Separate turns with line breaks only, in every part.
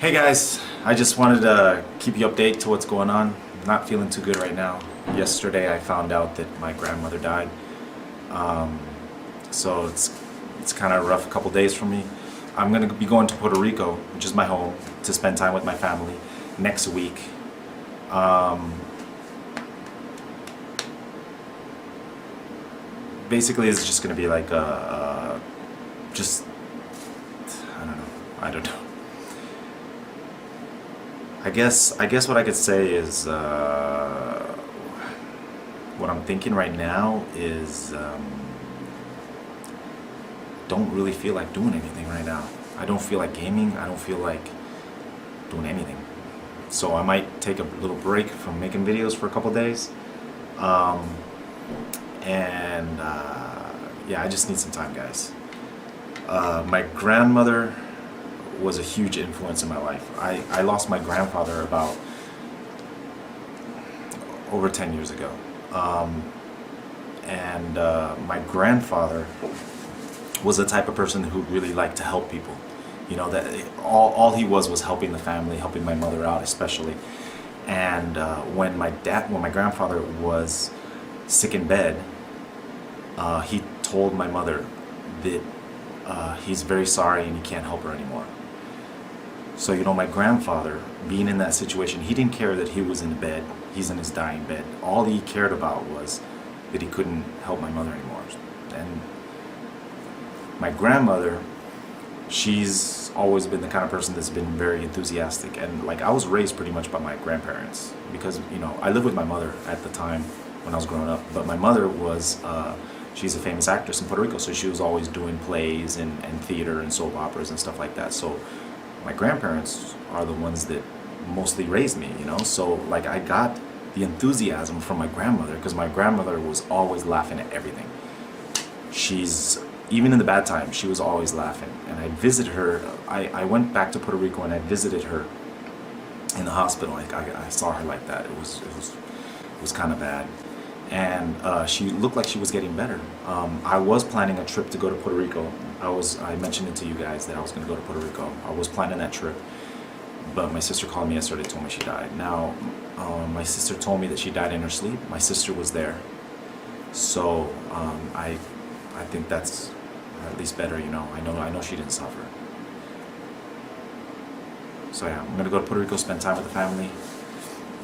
Hey guys, I just wanted to keep you updated to what's going on. Not feeling too good right now. Yesterday I found out that my grandmother died. So it's kind of a rough couple days for me. I'm gonna be going to Puerto Rico, which is my home, to spend time with my family next week. Basically, it's just gonna be like just I don't know. I guess what I could say is what I'm thinking right now is don't really feel like doing anything right now. I don't feel like gaming. I don't feel like doing anything. So I might take a little break from making videos for a couple days. Yeah, I just need some time, guys. My grandmother was a huge influence in my life. I lost my grandfather about over 10 years ago. My grandfather was the type of person who really liked to help people. You know, that all he was helping the family, helping my mother out especially. And when my grandfather was sick in bed, he told my mother that he's very sorry and he can't help her anymore. So, you know, my grandfather, being in that situation, he didn't care that he was in bed, he's in his dying bed. All he cared about was that he couldn't help my mother anymore. And my grandmother, she's always been the kind of person that's been very enthusiastic. And like, I was raised pretty much by my grandparents because, you know, I lived with my mother at the time when I was growing up. But my mother was, she's a famous actress in Puerto Rico, so she was always doing plays and theater and soap operas and stuff like that. So my grandparents are the ones that mostly raised me, you know? So like, I got the enthusiasm from my grandmother because my grandmother was always laughing at everything. Even in the bad times, she was always laughing. And I visited her, I went back to Puerto Rico and I visited her in the hospital. I saw her like that. It was kind of bad. And she looked like she was getting better. I was planning a trip to go to Puerto Rico. I mentioned it to you guys that I was going to go to Puerto Rico. I was planning that trip, but my sister called me yesterday and told me she died. Now, my sister told me that she died in her sleep. My sister was there, so I think that's at least better. You know, I know she didn't suffer. So yeah, I'm going to go to Puerto Rico, spend time with the family,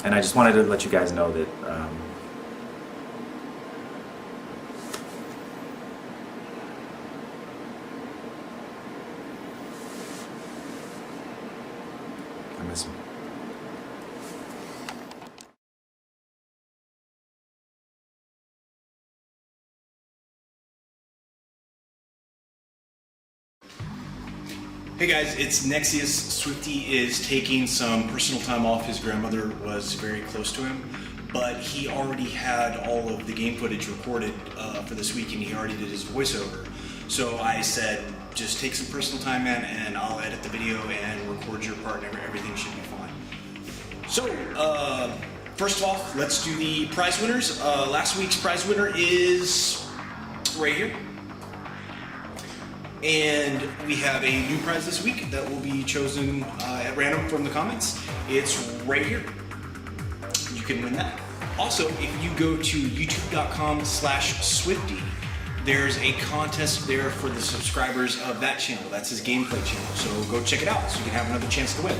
and I just wanted to let you guys know that. I miss him.
Hey guys, it's Nexius. Swifty is taking some personal time off. His grandmother was very close to him, but he already had all of the game footage recorded for this week, and he already did his voiceover. So I said, just take some personal time, man, and I'll edit the video and record your part, and everything should be fine. So, first of all, let's do the prize winners. Last week's prize winner is right here. And we have a new prize this week that will be chosen at random from the comments. It's right here. You can win that. Also, if you go to youtube.com/Swifty, there's a contest there for the subscribers of that channel. That's his gameplay channel. So go check it out so you can have another chance to win.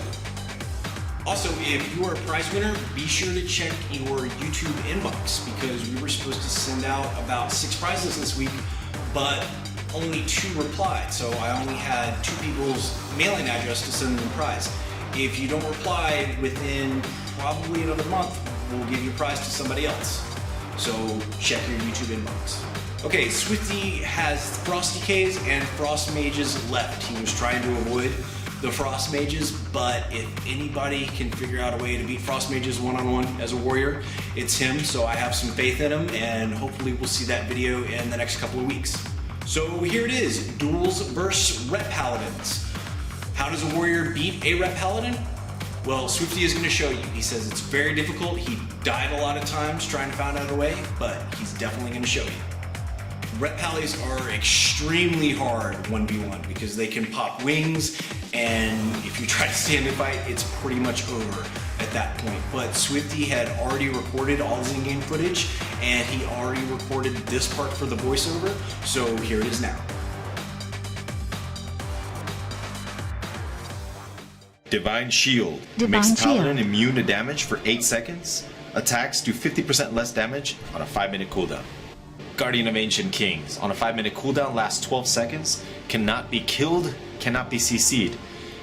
Also, if you are a prize winner, be sure to check your YouTube inbox because we were supposed to send out about 6 prizes this week, but only 2 replied, so I only had 2 people's mailing address to send them the prize. If you don't reply within probably another month, we'll give your prize to somebody else. So check your YouTube inbox. Okay, Swifty has Frost Decays and Frost Mages left. He was trying to avoid the Frost Mages, but if anybody can figure out a way to beat Frost Mages one-on-one as a warrior, it's him, so I have some faith in him, and hopefully we'll see that video in the next couple of weeks. So here it is, Duels versus Ret Paladins. How does a warrior beat a Ret Paladin? Well, Swifty is going to show you. He says it's very difficult. He died a lot of times trying to find out a way, but he's definitely going to show you. Ret Pallies are extremely hard 1v1 because they can pop wings, and if you try to stand and fight, it's pretty much over at that point. But Swifty had already recorded all his in-game footage, and he already recorded this part for the voiceover, so here it is now. Divine Shield makes Paladin immune to damage for 8 seconds. Attacks do 50% less damage on a 5-minute cooldown. Guardian of Ancient Kings, on a 5-minute cooldown, lasts 12 seconds, cannot be killed, cannot be CC'd.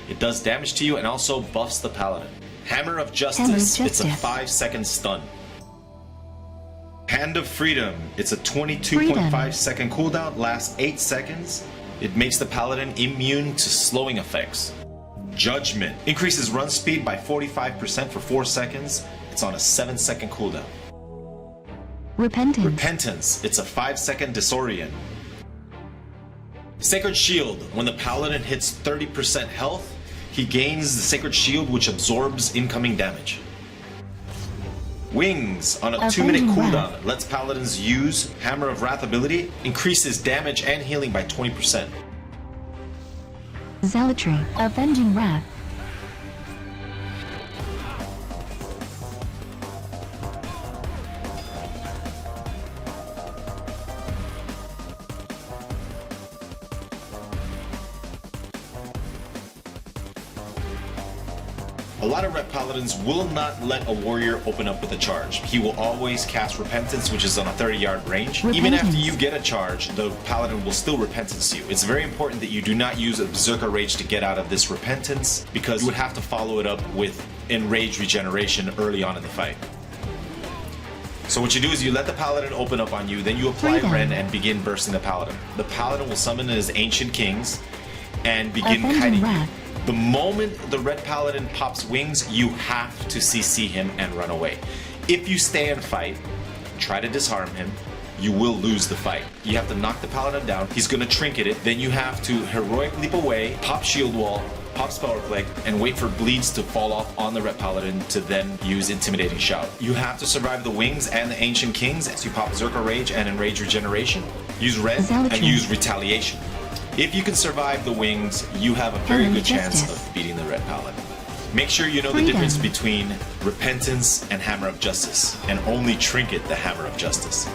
It does damage to you and also buffs the Paladin. Hammer of Justice, it's a 5-second stun. Hand of Freedom, it's a 22.5 second cooldown, lasts 8 seconds. It makes the Paladin immune to slowing effects. Judgment, increases run speed by 45% for 4 seconds. It's on a 7-second cooldown. Repentance, it's a 5-second disorient. Sacred Shield, when the Paladin hits 30% health, he gains the Sacred Shield, which absorbs incoming damage. Wings, on a 2-minute cooldown, lets Paladins use Hammer of Wrath ability, increases damage and healing by 20%.
Zealotry, Avenging Wrath.
A lot of Ret Paladins will not let a warrior open up with a charge. He will always cast Repentance, which is on a 30-yard range. Even after you get a charge, the Paladin will still Repentance you. It's very important that you do not use a Berserker Rage to get out of this Repentance, because you would have to follow it up with Enraged Regeneration early on in the fight. So what you do is you let the Paladin open up on you, then you apply Ren and begin bursting the Paladin. The Paladin will summon his Ancient Kings and begin kiting you. The moment the Red Paladin pops wings, you have to CC him and run away. If you stay and fight, try to disarm him, you will lose the fight. You have to knock the Paladin down, he's gonna trinket it, then you have to heroic leap away, pop shield wall, pop spell reflect, and wait for bleeds to fall off on the Ret Paladin to then use Intimidating Shout. You have to survive the wings and the Ancient Kings as you pop Berserker Rage and Enrage Regeneration, use Red, and use Retaliation. If you can survive the wings, you have a very good chance of beating the Red Paladin. Make sure you know the difference between Repentance and Hammer of Justice, and only trinket the Hammer of Justice.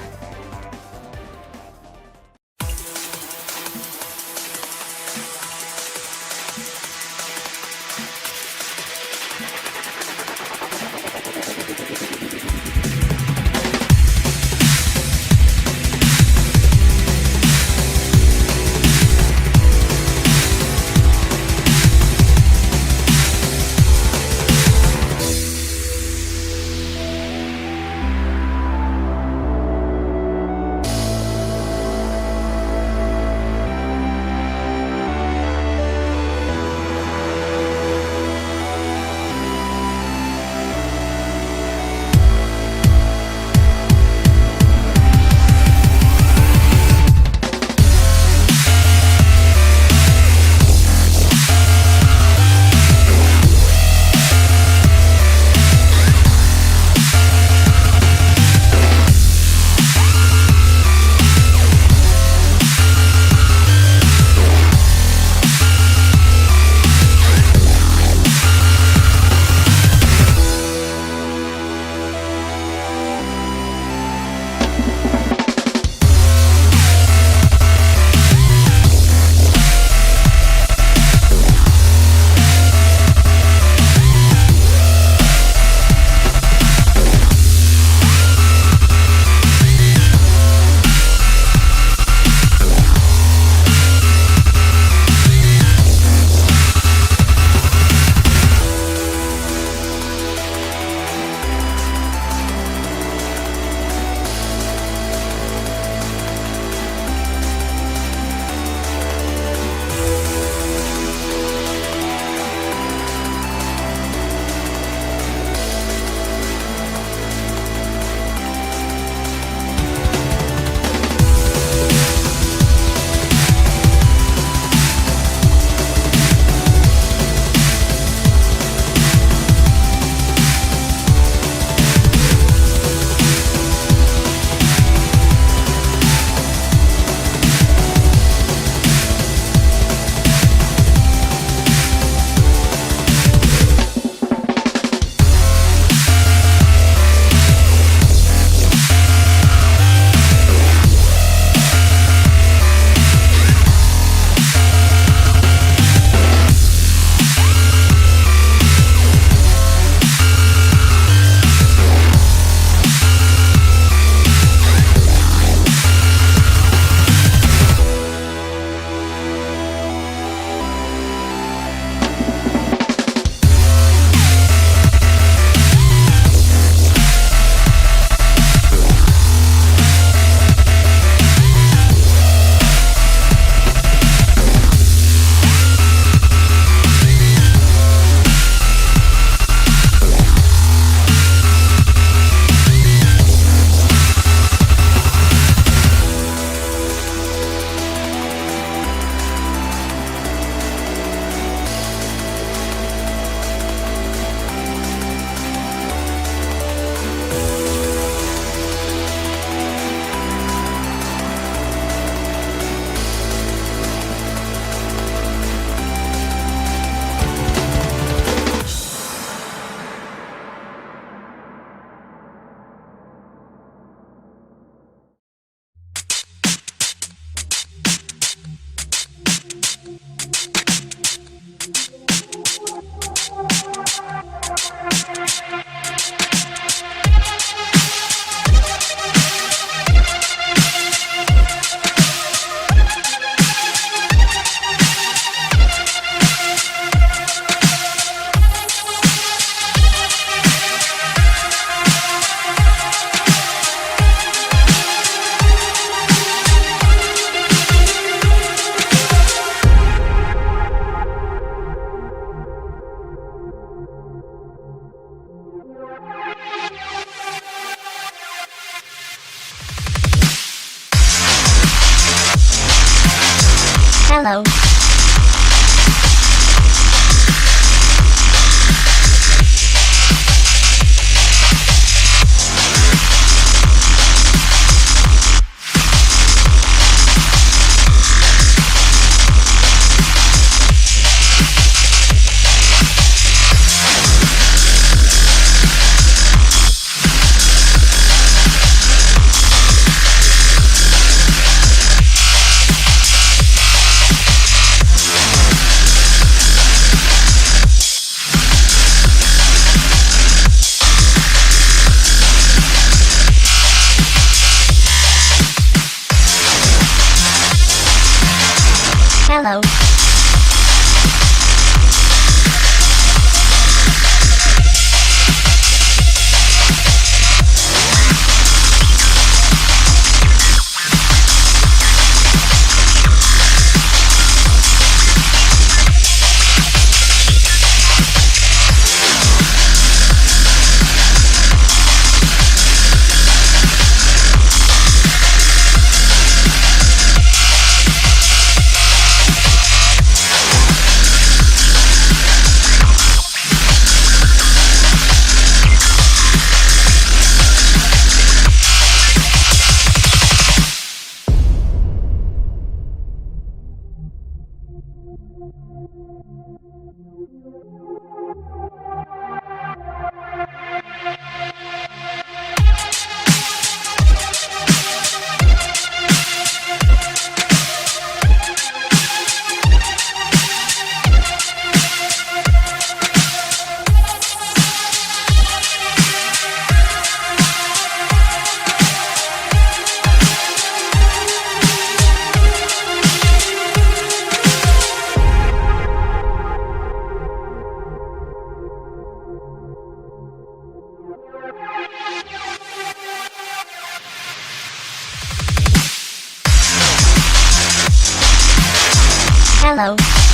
Hello.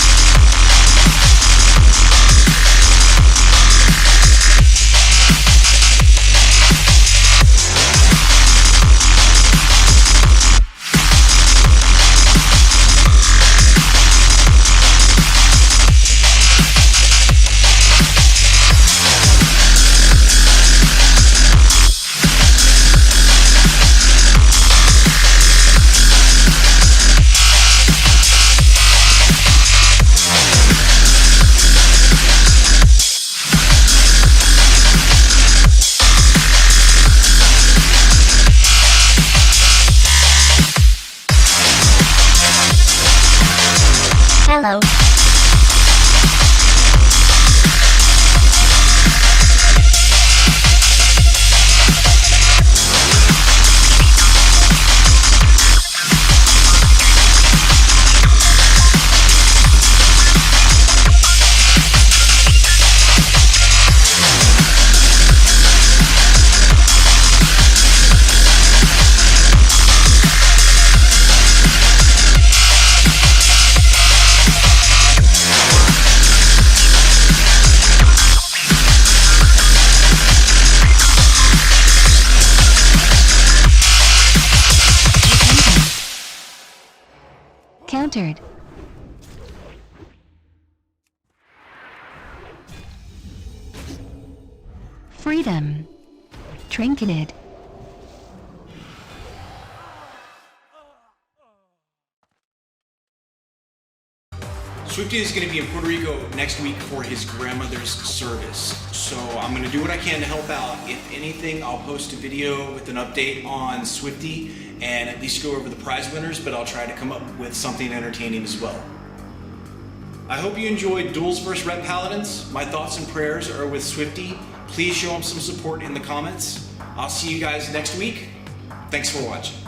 Hello. Countered. Freedom. Trinketed.
Swifty is going to be in Puerto Rico next week for his grandmother's service. So I'm going to do what I can to help out. If anything, I'll post a video with an update on Swifty and at least go over the prize winners, but I'll try to come up with something entertaining as well. I hope you enjoyed Duels vs. Red Paladins. My thoughts and prayers are with Swifty. Please show him some support in the comments. I'll see you guys next week. Thanks for watching.